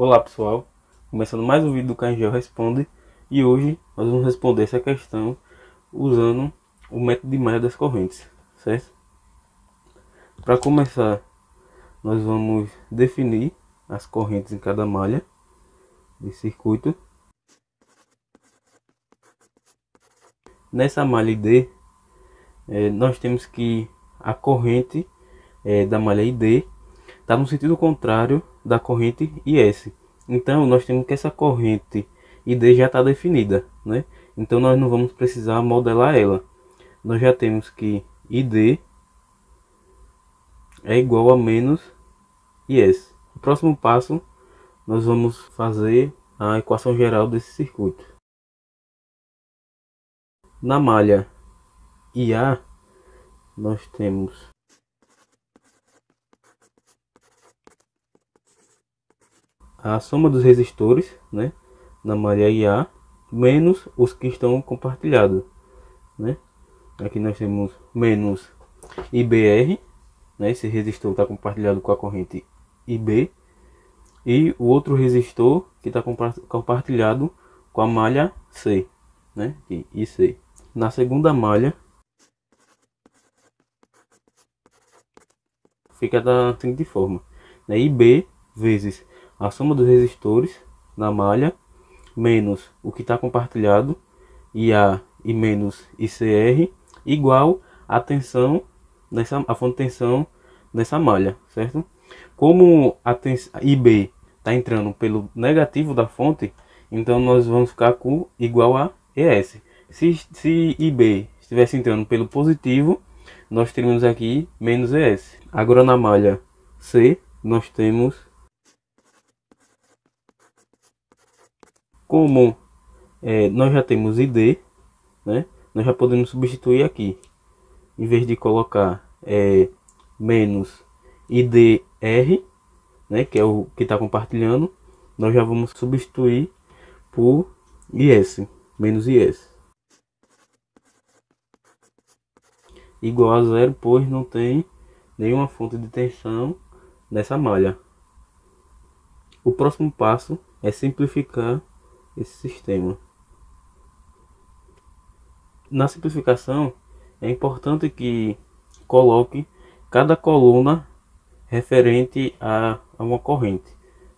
Olá pessoal, começando mais um vídeo do Cangel Responde e hoje nós vamos responder essa questão usando o método de malha das correntes, certo? Para começar, nós vamos definir as correntes em cada malha de circuito. Nessa malha ID, nós temos que a corrente da malha ID está no sentido contrário da corrente IS. Então nós temos que essa corrente ID já está definida, né? Então nós não vamos precisar modelar ela. Nós já temos que ID é igual a menos IS. O próximo passo, nós vamos fazer a equação geral desse circuito. Na malha IA, nós temos a soma dos resistores, né, na malha IA, menos os que estão compartilhados, né? Aqui nós temos menos IBR, né, esse resistor está compartilhado com a corrente IB, e o outro resistor que está compartilhado com a malha C, né, IC. Na segunda malha fica da seguinte forma, né, IB vezes a soma dos resistores na malha menos o que está compartilhado IA e menos ICR igual a tensão a fonte de tensão nessa malha, certo? Como a IB está entrando pelo negativo da fonte, então nós vamos ficar com igual a ES. Se IB estivesse entrando pelo positivo, nós teríamos aqui menos ES. Agora na malha C, nós temos como nós já temos ID, né? Nós já podemos substituir aqui. Em vez de colocar menos IDR, né, que é o que está compartilhando, nós já vamos substituir por IS, menos IS. Igual a zero, pois não tem nenhuma fonte de tensão nessa malha. O próximo passo é simplificar esse sistema. Na simplificação, é importante que coloque cada coluna referente a uma corrente,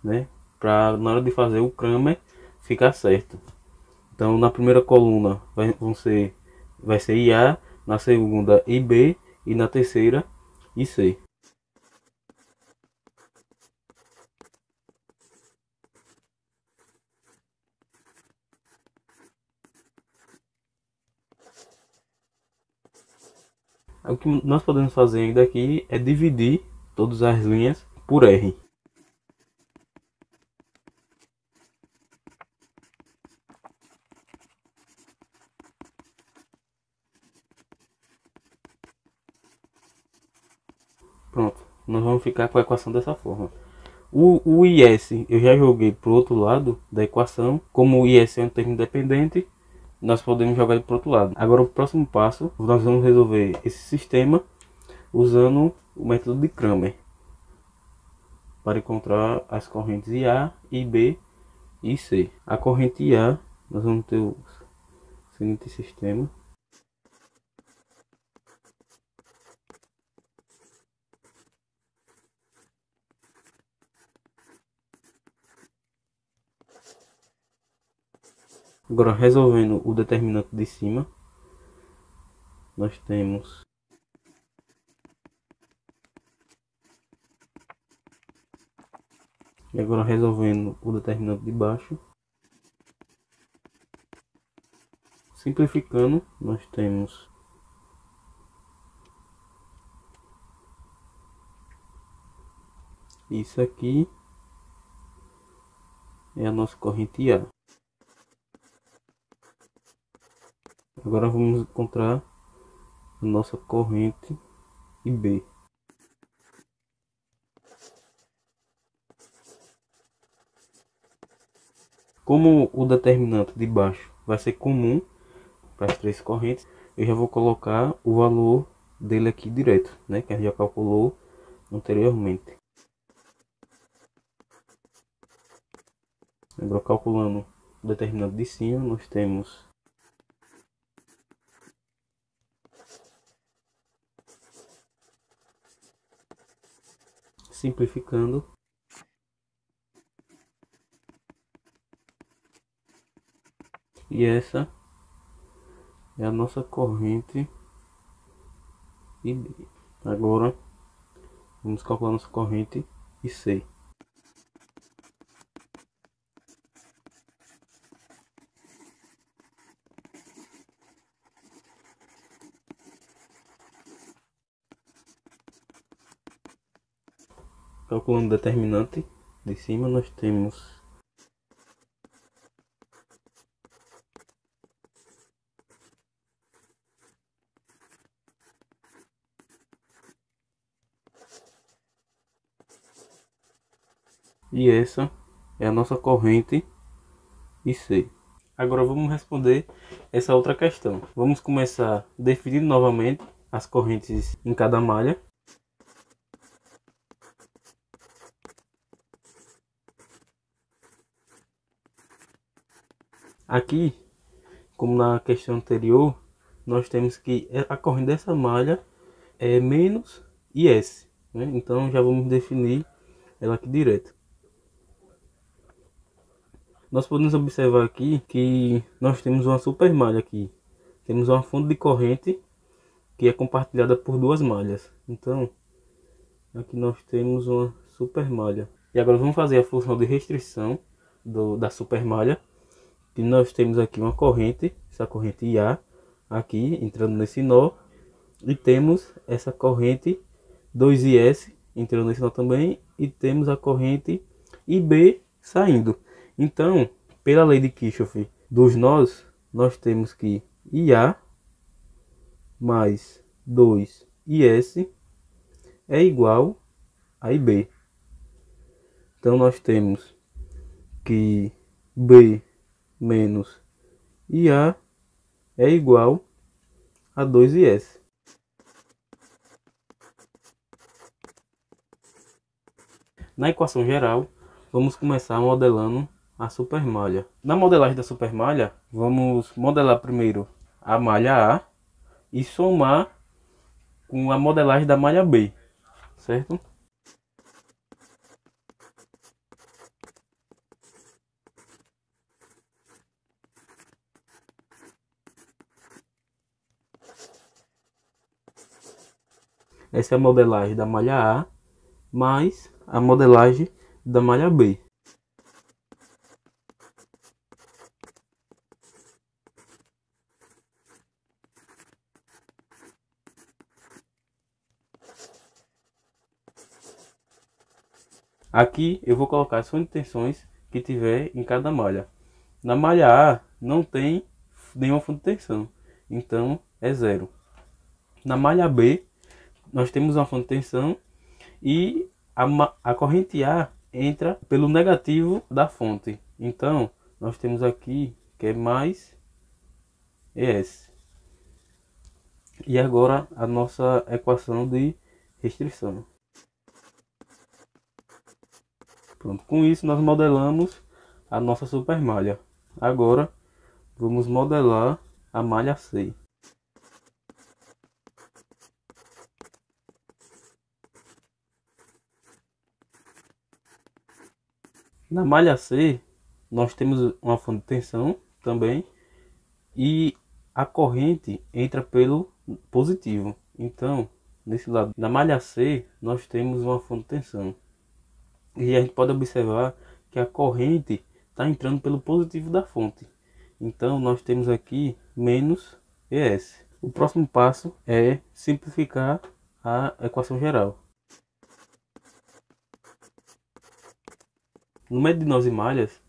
né? Para na hora de fazer o Kramer ficar certo. Então na primeira coluna vai ser IA, na segunda IB e na terceira IC. O que nós podemos fazer ainda aqui é dividir todas as linhas por R. Pronto, nós vamos ficar com a equação dessa forma. O IS eu já joguei para o outro lado da equação. Como o IS é um termo independente, nós podemos jogar ele para o outro lado. Agora o próximo passo, nós vamos resolver esse sistema usando o método de Kramer para encontrar as correntes IA, IB e C. A corrente IA, nós vamos ter o seguinte sistema. Agora resolvendo o determinante de cima, nós temos e agora resolvendo o determinante de baixo, simplificando, nós temos isso aqui é a nossa corrente IA. Agora vamos encontrar a nossa corrente IB. Como o determinante de baixo vai ser comum para as três correntes, eu já vou colocar o valor dele aqui direto, né, que a gente já calculou anteriormente. Agora calculando o determinante de cima, nós temos simplificando, e essa é a nossa corrente IB. Agora vamos calcular nossa corrente IC. Calculando o determinante de cima, nós temos e essa é a nossa corrente IC. Agora vamos responder essa outra questão. Vamos começar definindo novamente as correntes em cada malha. Aqui, como na questão anterior, nós temos que a corrente dessa malha é menos IS, né? Então já vamos definir ela aqui direto. Nós podemos observar aqui que nós temos uma super malha aqui. Temos uma fonte de corrente que é compartilhada por duas malhas. Então, aqui nós temos uma super malha. E agora vamos fazer a função de restrição da super malha. Que nós temos aqui uma corrente, essa corrente IA, aqui entrando nesse nó. E temos essa corrente 2IS entrando nesse nó também. E temos a corrente IB saindo. Então, pela lei de Kirchhoff dos nós, nós temos que IA mais 2IS é igual a IB. Então, nós temos que B menos IA é igual a 2IS. Na equação geral, vamos começar modelando a supermalha. Na modelagem da supermalha, vamos modelar primeiro a malha A e somar com a modelagem da malha B, certo? Essa é a modelagem da malha A mais a modelagem da malha B. Aqui eu vou colocar as fontes de tensões que tiver em cada malha. Na malha A não tem nenhuma fonte de tensão, então é zero. Na malha B nós temos uma fonte de tensão e a corrente A entra pelo negativo da fonte. Então nós temos aqui que é mais ES. E agora a nossa equação de restrição. Pronto, com isso nós modelamos a nossa supermalha. Agora vamos modelar a malha C. Na malha C nós temos uma fonte de tensão também e a corrente entra pelo positivo. Então, nesse lado da malha C nós temos uma fonte de tensão. E a gente pode observar que a corrente está entrando pelo positivo da fonte. Então nós temos aqui menos ES. O próximo passo é simplificar a equação geral. No médio de nós e malhas,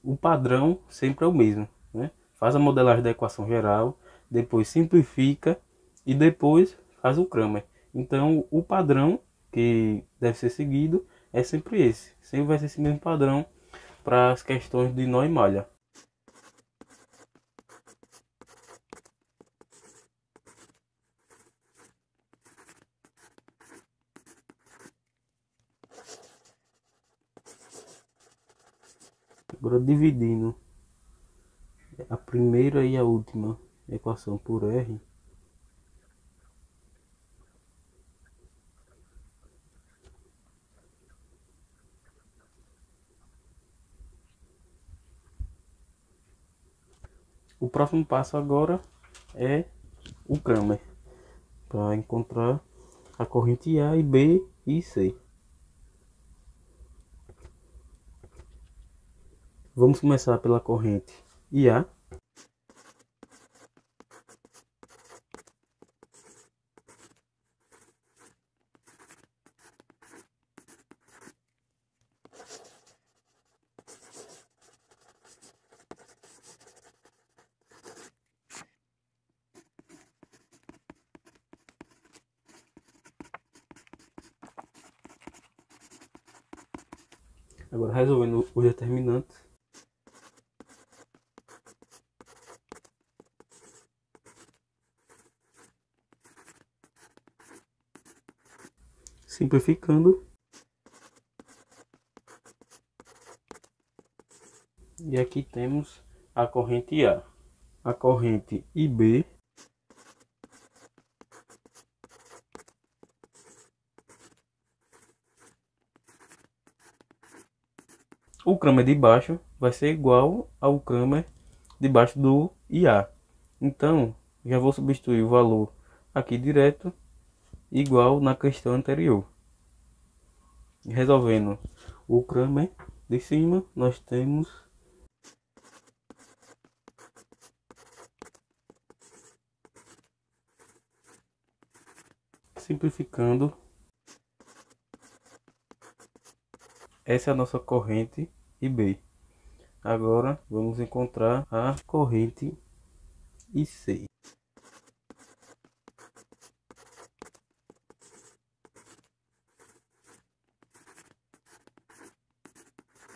o padrão sempre é o mesmo, né? Faz a modelagem da equação geral, depois simplifica e depois faz o Cramer. Então o padrão que deve ser seguido é sempre esse. Sempre vai ser esse mesmo padrão para as questões de nó e malha. Agora dividindo a primeira e a última equação por R, o próximo passo agora é o Cramer, para encontrar a corrente A e B e C. Vamos começar pela corrente IA. Agora resolvendo os determinantes. Simplificando. E aqui temos a corrente A. A corrente IB o Cramer de baixo vai ser igual ao Cramer de baixo do IA. Então, já vou substituir o valor aqui direto, igual na questão anterior. Resolvendo o Cramer de cima, nós temos simplificando. Essa é a nossa corrente IB. Agora vamos encontrar a corrente IC.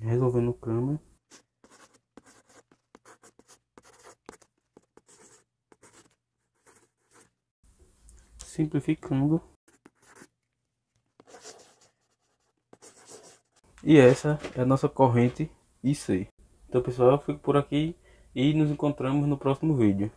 Resolvendo o Cramer. Simplificando. E essa é a nossa corrente IC. Então pessoal, eu fico por aqui e nos encontramos no próximo vídeo.